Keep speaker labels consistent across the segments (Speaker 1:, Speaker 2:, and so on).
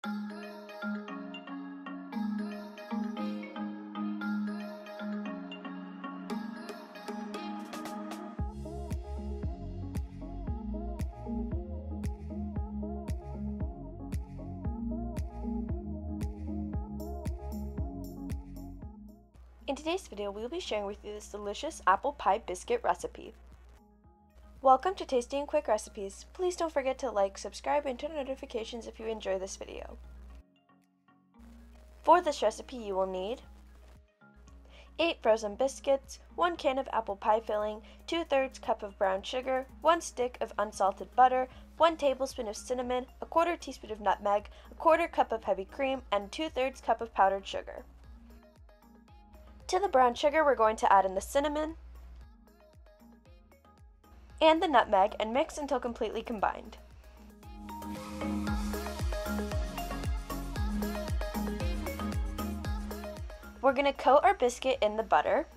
Speaker 1: In today's video, we will be sharing with you this delicious apple pie biscuit recipe. Welcome to Tasty and Quick Recipes. Please don't forget to like, subscribe, and turn on notifications if you enjoy this video. For this recipe, you will need 8 frozen biscuits, 1 can of apple pie filling, 2/3 cup of brown sugar, 1 stick of unsalted butter, 1 tablespoon of cinnamon, 1/4 teaspoon of nutmeg, 1/4 cup of heavy cream, and 2/3 cup of powdered sugar. To the brown sugar, we're going to add in the cinnamon and the nutmeg and mix until completely combined. We're going to coat our biscuit in the butter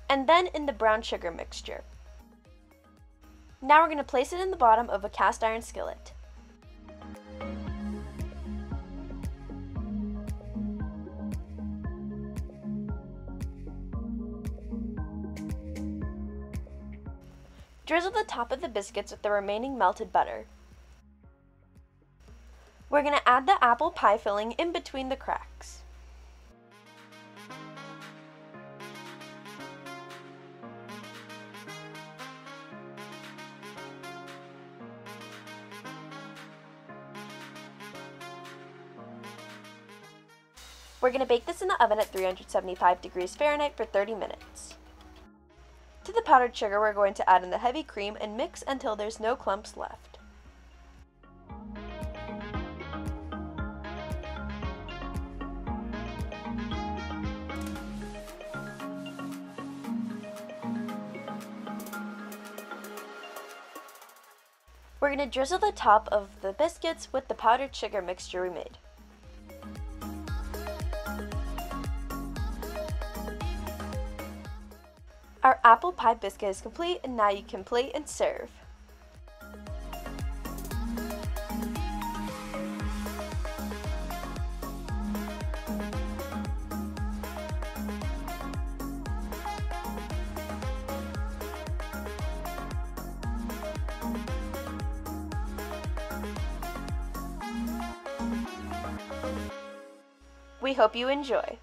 Speaker 1: and then in the brown sugar mixture. Now we're going to place it in the bottom of a cast iron skillet. Drizzle the top of the biscuits with the remaining melted butter. We're going to add the apple pie filling in between the cracks. We're going to bake this in the oven at 375 degrees Fahrenheit for 30 minutes. To the powdered sugar, we're going to add in the heavy cream and mix until there's no clumps left. We're going to drizzle the top of the biscuits with the powdered sugar mixture we made. Our apple pie biscuit is complete, and now you can plate and serve. We hope you enjoy.